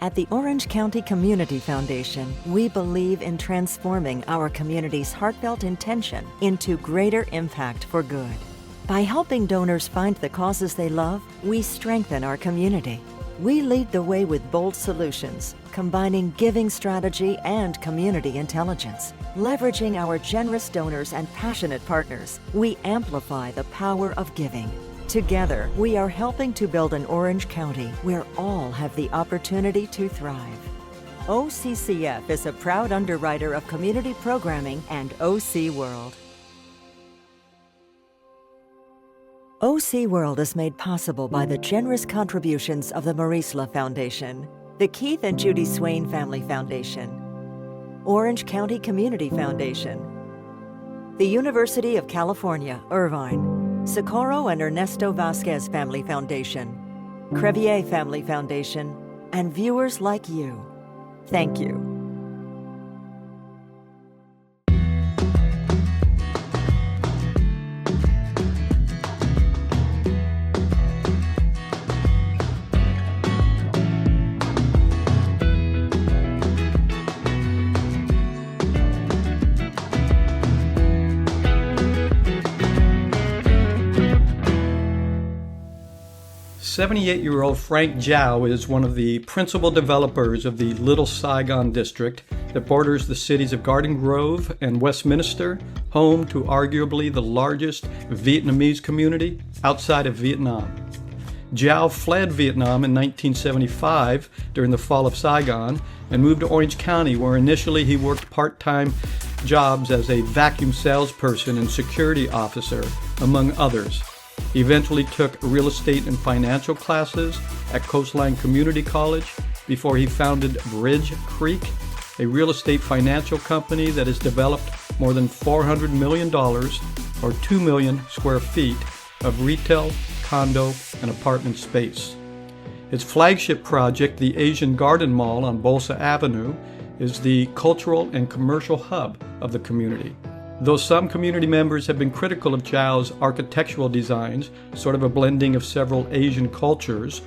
At the Orange County Community Foundation, we believe in transforming our community's heartfelt intention into greater impact for good. By helping donors find the causes they love, we strengthen our community. We lead the way with bold solutions, combining giving strategy and community intelligence. Leveraging our generous donors and passionate partners, we amplify the power of giving. Together, we are helping to build an Orange County where all have the opportunity to thrive. OCCF is a proud underwriter of community programming and OC World. OC World is made possible by the generous contributions of the Marisla Foundation, the Keith and Judy Swain Family Foundation, Orange County Community Foundation, the University of California, Irvine, Socorro and Ernesto Vasquez Family Foundation, Crevier Family Foundation, and viewers like you. Thank you. '78-year-old Frank Jao is one of the principal developers of the Little Saigon district that borders the cities of Garden Grove and Westminster, home to arguably the largest Vietnamese community outside of Vietnam. Jao fled Vietnam in 1975 during the fall of Saigon and moved to Orange County, where initially he worked part-time jobs as a vacuum salesperson and security officer, among others. He eventually took real estate and financial classes at Coastline Community College before he founded Bridge Creek, a real estate financial company that has developed more than $400 million or 2 million square feet of retail, condo, and apartment space. Its flagship project, the Asian Garden Mall on Bolsa Avenue, is the cultural and commercial hub of the community. Though some community members have been critical of Jao's architectural designs, sort of a blending of several Asian cultures,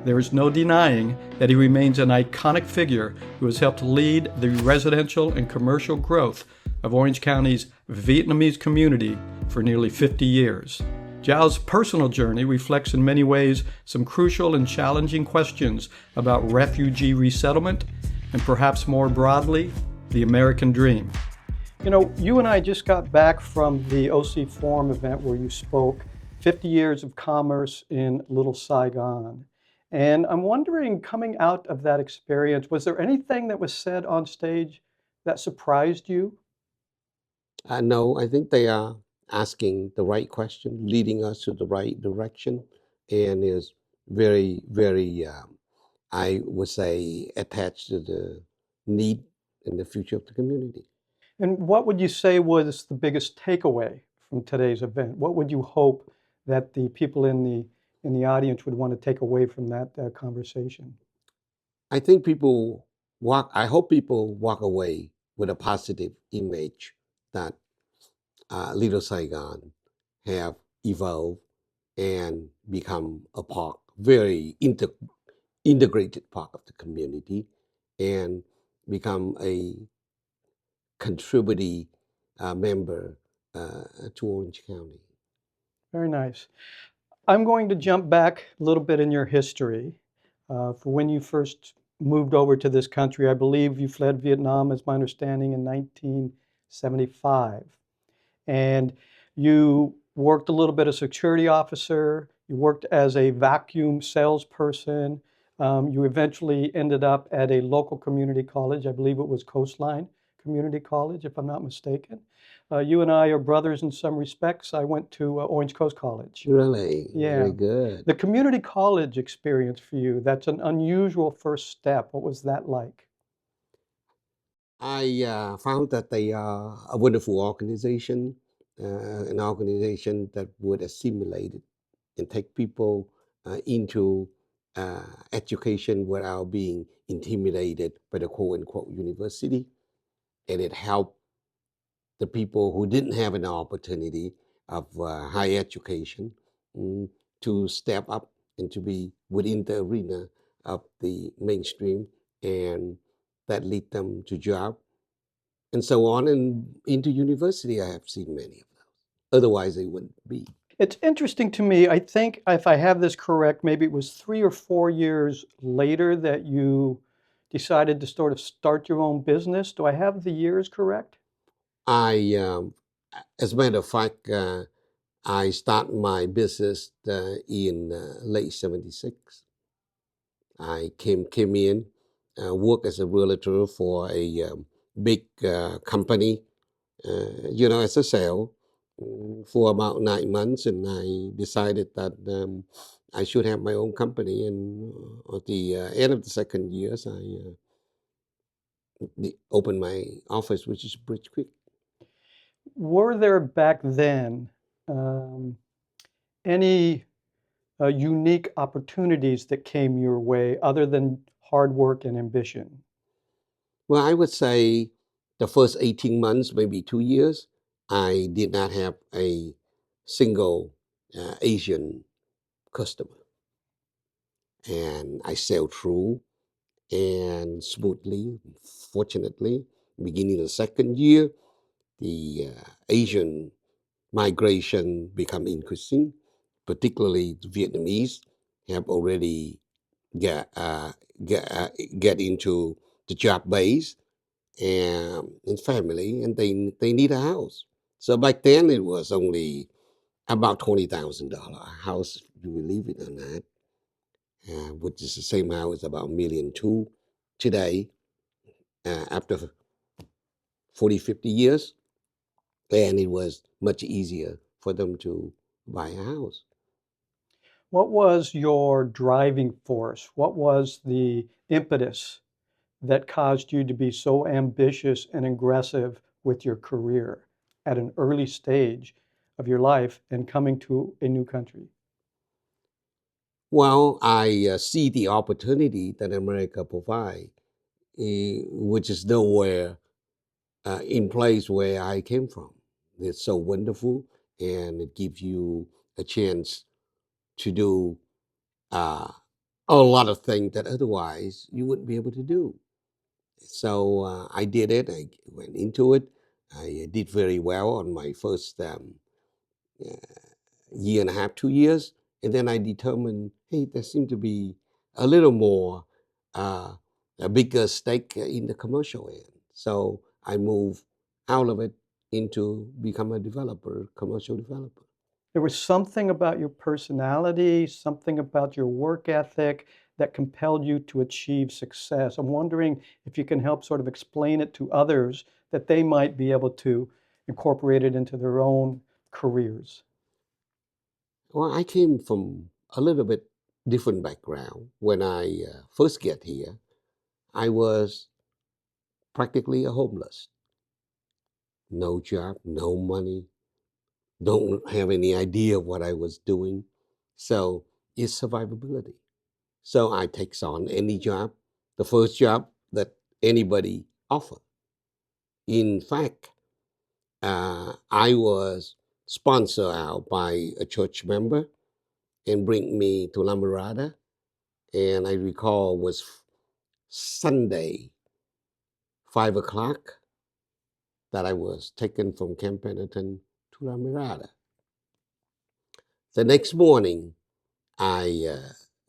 there is no denying that he remains an iconic figure who has helped lead the residential and commercial growth of Orange County's Vietnamese community for nearly 50 years. Jao's personal journey reflects in many ways some crucial and challenging questions about refugee resettlement and perhaps more broadly, the American dream. You know, you and I just got back from the OC Forum event where you spoke, 50 Years of Commerce in Little Saigon. And I'm wondering, coming out of that experience, was there anything that was said on stage that surprised you? No, I think they are asking the right question, leading us to the right direction, and is very, very, I would say, attached to the need and the future of the community. And what would you say was the biggest takeaway from today's event? What would you hope that the people in the audience would want to take away from that conversation? I hope people walk away with a positive image that Little Saigon have evolved and become a part, very integrated part of the community, and become a contributing member to Orange County. Very nice. I'm going to jump back a little bit in your history. For when you first moved over to this country, I believe you fled Vietnam, as my understanding, in 1975. And you worked a little bit as security officer, you worked as a vacuum salesperson, you eventually ended up at a local community college, I believe it was Coastline Community College, if I'm not mistaken. You and I are brothers in some respects. I went to Orange Coast College. Really? Yeah. Very good. The community college experience for you, that's an unusual first step. What was that like? I found that they are a wonderful organization, an organization that would assimilate it and take people into education without being intimidated by the quote-unquote university. And it helped the people who didn't have an opportunity of higher education to step up and to be within the arena of the mainstream and that lead them to job and so on. And into university, I have seen many of those. Otherwise, they wouldn't be. It's interesting to me. I think if I have this correct, maybe it was 3 or 4 years later that you decided to sort of start your own business. Do I have the years correct? As a matter of fact, I start my business in late '76. I came in, worked as a realtor for a big company, as a sale for about 9 months, and I decided that I should have my own company. And at the end of the second year, I opened my office, which is Bridge Creek. Were there back then um, any unique opportunities that came your way other than hard work and ambition? Well, I would say the first 18 months, maybe 2 years, I did not have a single Asian customer. And I sailed through and smoothly, fortunately. Beginning the second year, the Asian migration become increasing, particularly the Vietnamese have already get, uh, get, uh, get into the job base and family, and they need a house. So back then it was only about $20,000 a house. You believe it or not, which is the same house about $1,200,000 today. After 40, 50 years, and it was much easier for them to buy a house. What was your driving force? What was the impetus that caused you to be so ambitious and aggressive with your career at an early stage of your life and coming to a new country? Well, I see the opportunity that America provides, which is nowhere in place where I came from. It's so wonderful, and it gives you a chance to do uh, a lot of things that otherwise you wouldn't be able to do. So I did it. I went into it. I did very well on my first uh, year and a half, 2 years, and then I determined, hey, there seemed to be a little more, uh, a bigger stake in the commercial end. So I moved out of it into become a developer, commercial developer. There was something about your personality, something about your work ethic that compelled you to achieve success. I'm wondering if you can help sort of explain it to others that they might be able to incorporate it into their own careers. Well, I came from a little bit different background. When I first get here, I was practically a homeless. No job, no money, don't have any idea what I was doing. So it's survivability. So I takes on any job, the first job that anybody offer. In fact, I was sponsored out by a church member and bring me to La Mirada. And I recall was Sunday, 5 o'clock, that I was taken from Camp Pendleton to La Mirada. The next morning, I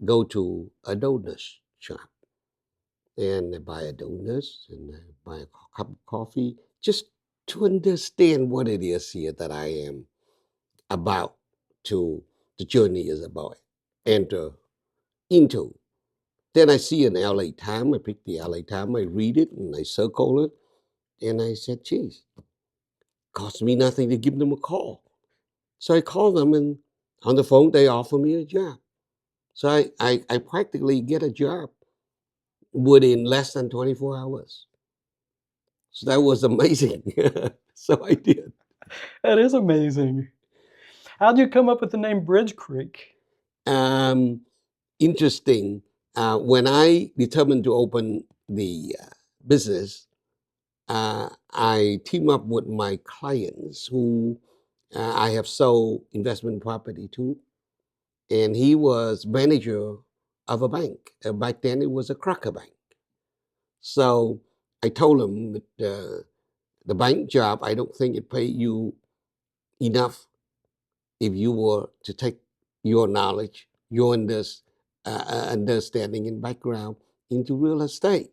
go to a donut shop and I buy a donut and I buy a cup of coffee just to understand what it is here that I am about to, the journey is about enter into. Then I see an LA Times, I pick the LA Times, I read it and I circle it, and I said, geez, cost me nothing to give them a call. So I call them, and on the phone, they offer me a job. So I practically get a job within less than 24 hours. So that was amazing. So I did. That is amazing. How did you come up with the name Bridge Creek? Um, Interesting. When I determined to open the business, I team up with my clients who I have sold investment property to, and he was manager of a bank. Back then, it was a Crocker Bank. So I told him with the bank job, I don't think it paid you enough if you were to take your knowledge, your understanding and background into real estate.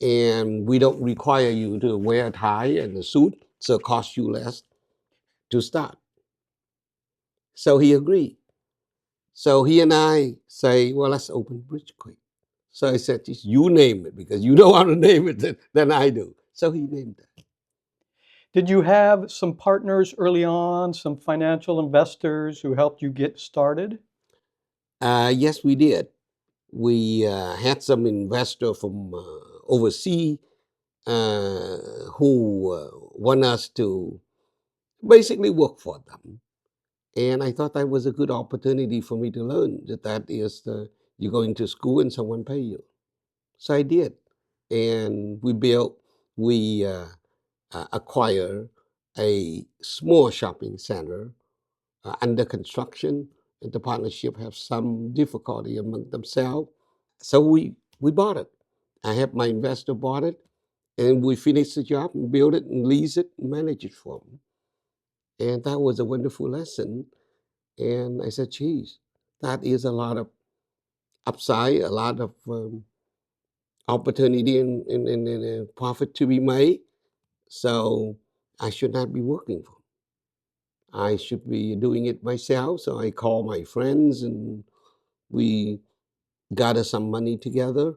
And we don't require you to wear a tie and a suit, so it costs you less to start. So he agreed. So he and I say, well, let's open Bridge quick. So I said, you name it because you know how to name it than I do. So he named it. Did you have some partners early on, some financial investors who helped you get started? Yes, we did. We had some investor from overseas who want us to basically work for them. And I thought that was a good opportunity for me to learn that is you go into school and someone pay you. So I did. And we acquired a small shopping center under construction. And the partnership have some difficulty among themselves. So we bought it. I had my investor bought it, and we finished the job and built it and lease it and manage it for them. And that was a wonderful lesson. And I said, geez, that is a lot of upside, a lot of opportunity and profit to be made. So I should not be working for them. I should be doing it myself. So I called my friends and we gathered some money together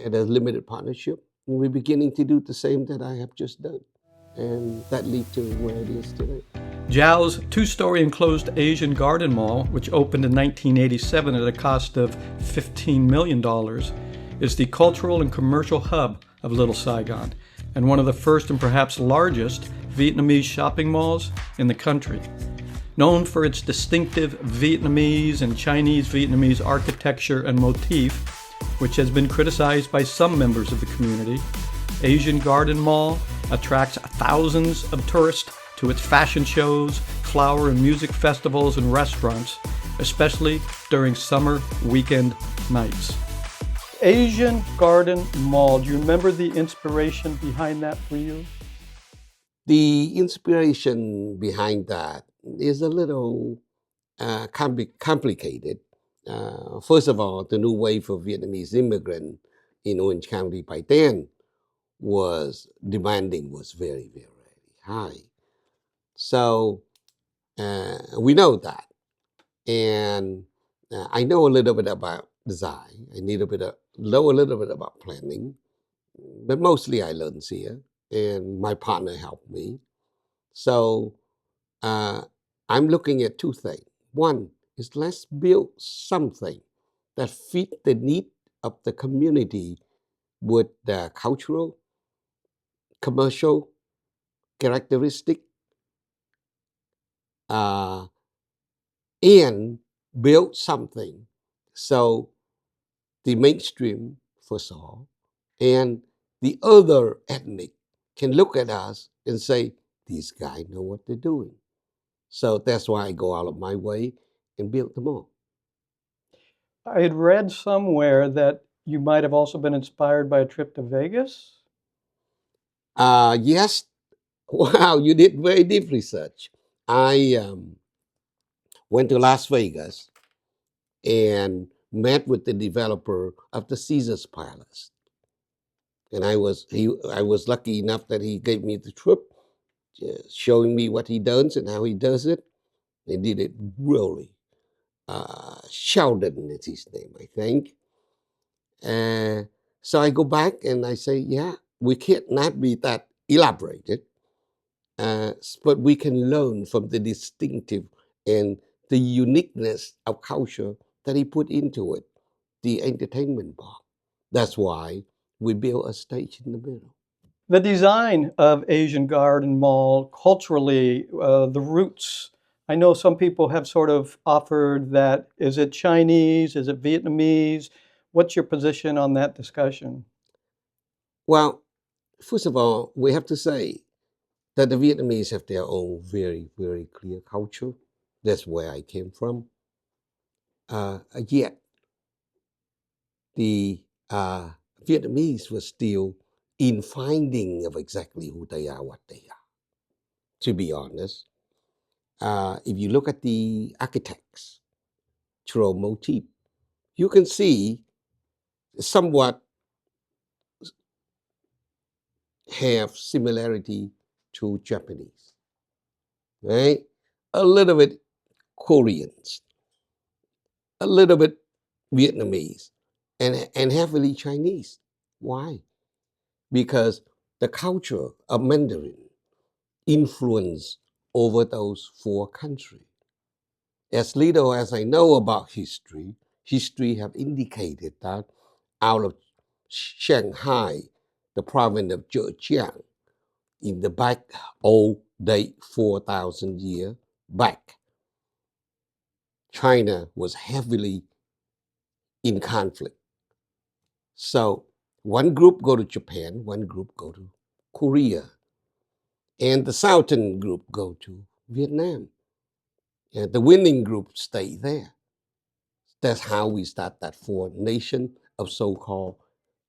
at a limited partnership. And we're beginning to do the same that I have just done. And that led to where it is today. Jao's two-story enclosed Asian Garden Mall, which opened in 1987 at a cost of $15 million, is the cultural and commercial hub of Little Saigon and one of the first and perhaps largest Vietnamese shopping malls in the country. Known for its distinctive Vietnamese and Chinese Vietnamese architecture and motif, which has been criticized by some members of the community, Asian Garden Mall attracts thousands of tourists to its fashion shows, flower and music festivals, and restaurants, especially during summer weekend nights. Asian Garden Mall, do you remember the inspiration behind that for you? The inspiration behind that is a little complicated. First of all, the new wave of Vietnamese immigrant in Orange County by then was very, very high. So we know that. And I know a little bit about design. I know a little bit about planning, but mostly I learned here, and my partner helped me. So I'm looking at two things. One is let's build something that fit the need of the community with the cultural, commercial characteristic, and build something so the mainstream, first of all, and the other ethnic can look at us and say, these guys know what they're doing. So that's why I go out of my way and build them all. I had read somewhere that you might have also been inspired by a trip to Vegas. Yes, wow, you did very deep research. I went to Las Vegas and met with the developer of the Caesars Palace. And I was lucky enough that he gave me the trip, showing me what he does and how he does it. They did it really. Sheldon is his name, I think. So I go back and I say, yeah, we can't not be that elaborated, but we can learn from the distinctive and the uniqueness of culture that he put into it, the entertainment bar. That's why we built a stage in the middle. The design of Asian Garden Mall, culturally, the roots. I know some people have sort of offered that, is it Chinese, is it Vietnamese? What's your position on that discussion? Well, first of all, we have to say that the Vietnamese have their own very, very clear culture. That's where I came from. Yet, the Vietnamese were still in finding of exactly who they are, what they are. To be honest, if you look at the architects' motif, you can see somewhat have similarity to Japanese, right? A little bit Koreans, a little bit Vietnamese, and heavily Chinese. Why? Because the culture of Mandarin influence over those four countries. As little as I know about history, history have indicated that out of Shanghai, the province of Zhejiang, in the back old date 4,000 years back, China was heavily in conflict. So one group go to Japan, one group go to Korea, and the southern group go to Vietnam. And the winning group stay there. That's how we start that four nation of so-called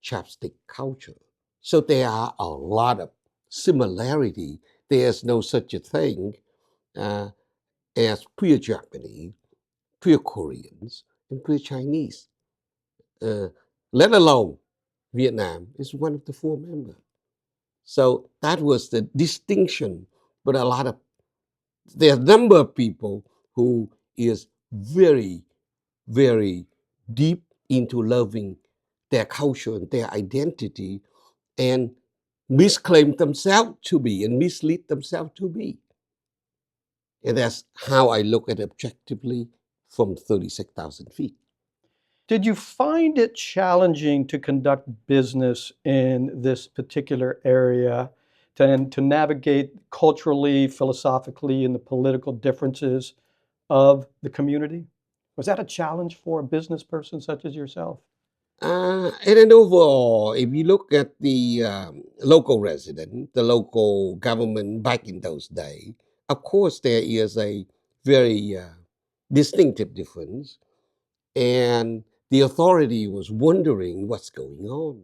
chapstick culture. So there are a lot of similarity. There's no such a thing uh, as pure Japanese, pure Koreans, and pure Chinese. Uh, let alone Vietnam is one of the four members. So that was the distinction. But there are a number of people who is very, very deep into loving their culture and their identity and misclaim themselves to be and mislead themselves to be. And that's how I look at it objectively from 36,000 feet. Did you find it challenging to conduct business in this particular area, to navigate culturally, philosophically, and the political differences of the community? Was that a challenge for a business person such as yourself? And then overall, if you look at the local resident, the local government back in those days, of course, there is a very distinctive difference. And the authority was wondering what's going on.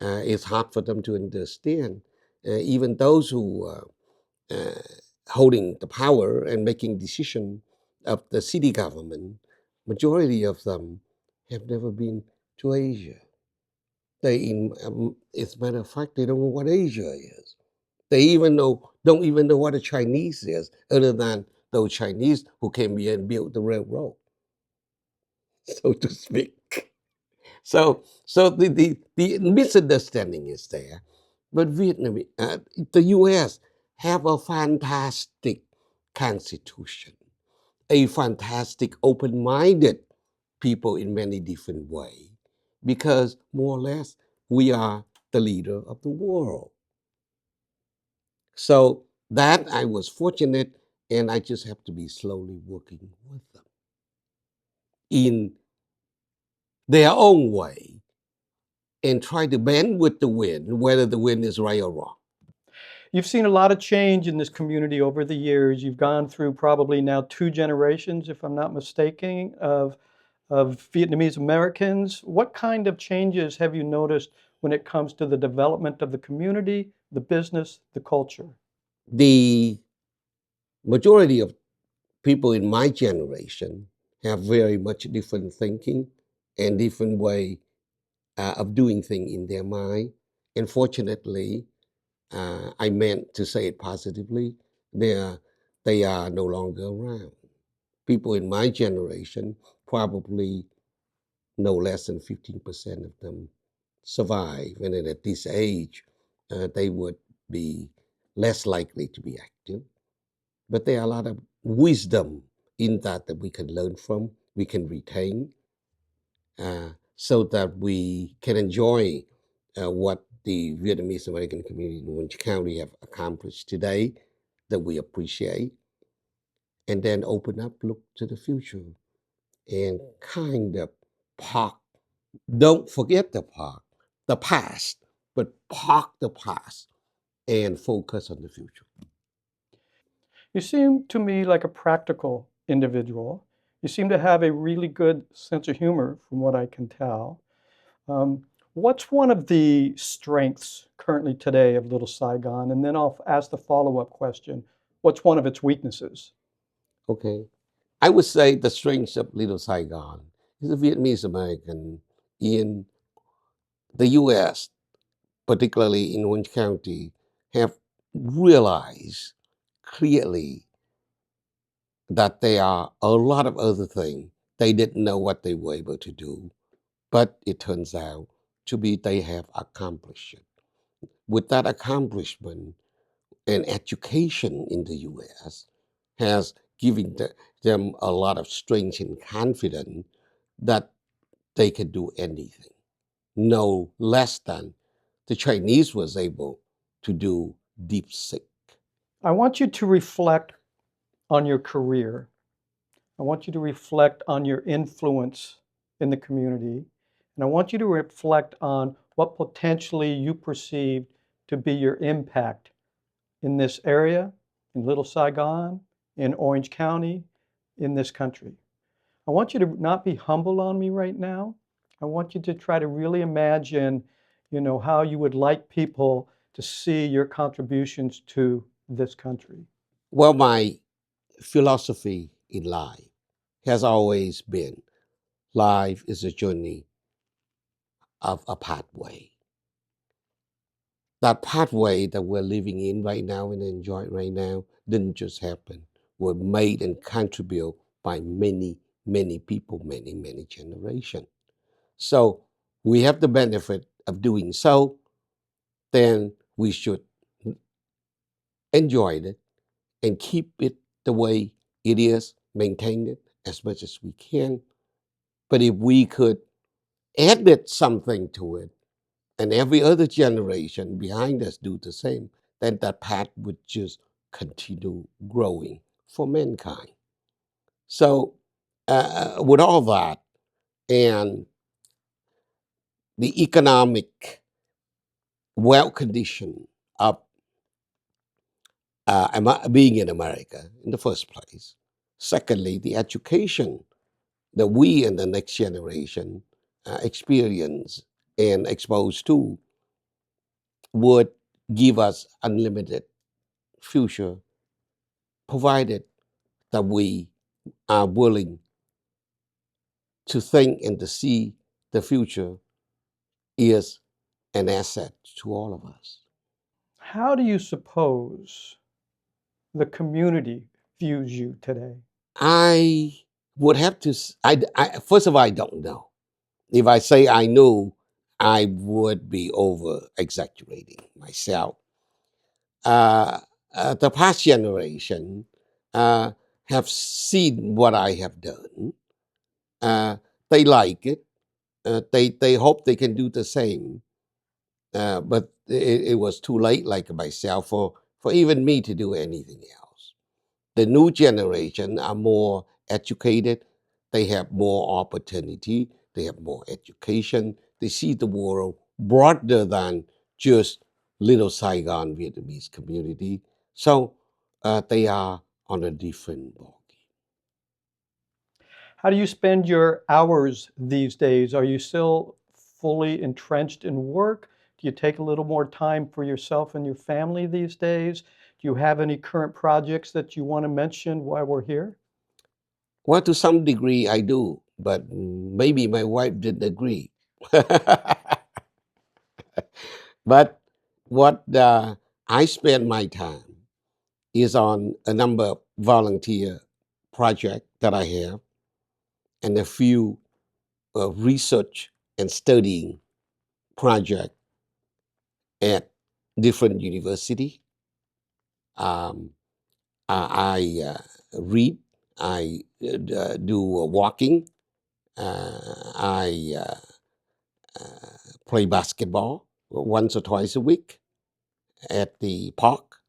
It's hard for them to understand. Even those who uh, holding the power and making decision of the city government, majority of them have never been to Asia. As a matter of fact, they don't know what Asia is. Don't even know what a Chinese is, other than those Chinese who came here and built the railroad, so to speak. So the misunderstanding is there, but the U.S. have a fantastic constitution, a fantastic open-minded people in many different ways, because more or less we are the leader of the world. So that I was fortunate, and I just have to be slowly working with them in their own way and try to bend with the wind, whether the wind is right or wrong. You've seen a lot of change in this community over the years. You've gone through probably now 2 generations, if I'm not mistaken, of Vietnamese Americans. What kind of changes have you noticed when it comes to the development of the community, the business, the culture? The majority of people in my generation have very much different thinking and different way of doing things in their mind. And fortunately, I meant to say it positively, they are no longer around. People in my generation, probably no less than 15% of them survive. And then at this age, they would be less likely to be active. But there are a lot of wisdom in that we can learn from, we can retain, so that we can enjoy what the Vietnamese American community in Orange County have accomplished today that we appreciate, and then open up, look to the future, and kind of park. Don't forget the past, but park the past and focus on the future. You seem to me like a practical individual. You seem to have a really good sense of humor, from what I can tell. Um, What's one of the strengths currently today of Little Saigon? And then I'll ask the follow-up question. What's one of its weaknesses? Okay. I would say the strength of Little Saigon is the Vietnamese American in the U.S., particularly in Orange County, have realized clearly that there are a lot of other things they didn't know what they were able to do, but it turns out to be they have accomplished it. With that accomplishment, and education in the U.S. has given them a lot of strength and confidence that they can do anything, no less than the Chinese was able to do deep sea. I want you to reflect on your career. I want you to reflect on your influence in the community. And I want you to reflect on what potentially you perceive to be your impact in this area, in Little Saigon, in Orange County, in this country. I want you to not be humble on me right now. I want you to try to really imagine, how you would like people to see your contributions to this country. Well, my philosophy in life has always been life is a journey of a pathway. That pathway that we're living in right now and enjoying right now didn't just happen. Were made and contributed by many, many people, many, many generations. So we have the benefit of doing so, then we should enjoy it and keep it the way it is, maintain it as much as we can. But if we could add something to it, and every other generation behind us do the same, then that path would just continue growing for mankind. So, with all that and the economic well condition of being in America in the first place, secondly, the education that we and the next generation experience and exposed to would give us unlimited future, provided that we are willing to think and to see the future is an asset to all of us. How do you suppose the community views you today? I would have to, first of all, I don't know. If I say I knew, I would be over exaggerating myself. The past generation uh, have seen what I have done. They like it. They hope they can do the same. But it was too late, like myself, for even me to do anything else. The new generation are more educated. They have more opportunity. They have more education. They see the world broader than just Little Saigon Vietnamese community. So they are on a different ballgame. How do you spend your hours these days? Are you still fully entrenched in work? Do you take a little more time for yourself and your family these days? Do you have any current projects that you want to mention while we're here? Well, to some degree, I do, but maybe my wife didn't agree. But what I spend my time is on a number of volunteer projects that I have and a few research and studying projects at different university. Um, I read, I do walking, I play basketball once or twice a week at the park.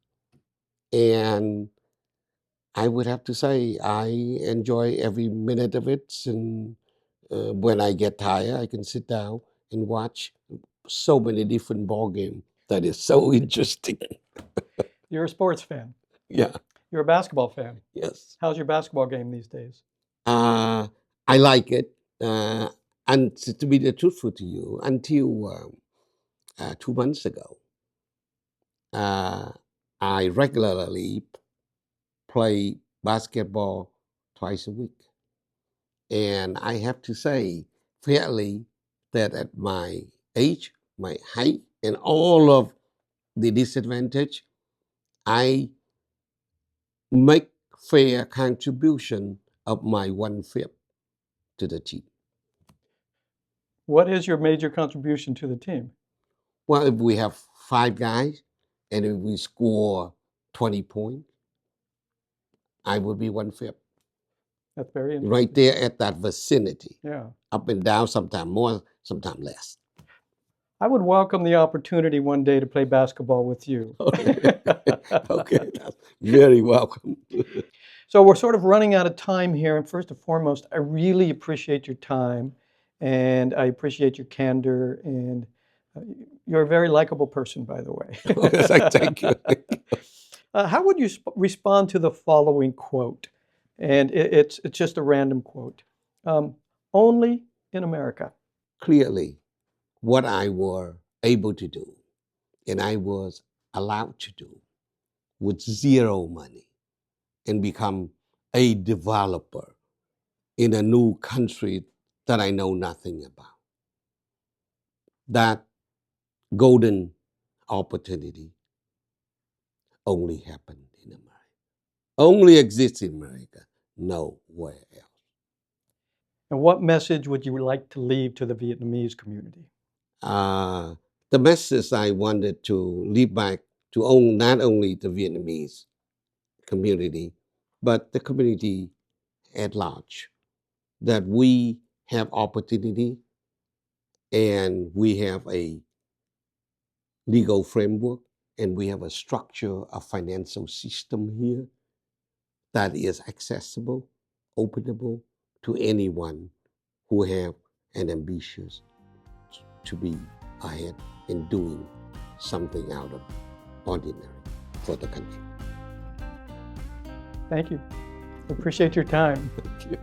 And I would have to say I enjoy every minute of it. And when I get tired, I can sit down and watch so many different ball games that is so interesting. You're a sports fan. Yeah. You're a basketball fan. Yes. How's your basketball game these days? Uh, I like it. And to be truthful to you, until 2 months ago, I regularly play basketball twice a week. And I have to say, fairly, that at my age, my height, and all of the disadvantage, I make fair contribution of my 1/5 to the team. What is your major contribution to the team? Well, if we have 5 guys and if we score 20 points, I will be 1/5. That's very interesting. Right there at that vicinity. Yeah. Up and down, sometimes more, sometimes less. I would welcome the opportunity one day to play basketball with you. Okay, that's very welcome. So we're sort of running out of time here. And first and foremost, I really appreciate your time and I appreciate your candor. And you're a very likable person, by the way. Thank you. How would you respond to the following quote? And it's just a random quote. Only in America. Clearly, what I were able to do and I was allowed to do with zero money and become a developer in a new country that I know nothing about. That golden opportunity only happened in America, only exists in America, nowhere else. And what message would you like to leave to the Vietnamese community? The message I wanted to leave back to not only the Vietnamese community, but the community at large, that we have opportunity and we have a legal framework and we have a structure, a financial system here that is accessible, openable to anyone who have an ambition to be ahead in doing something out of ordinary for the country. Thank you. Appreciate your time. Thank you.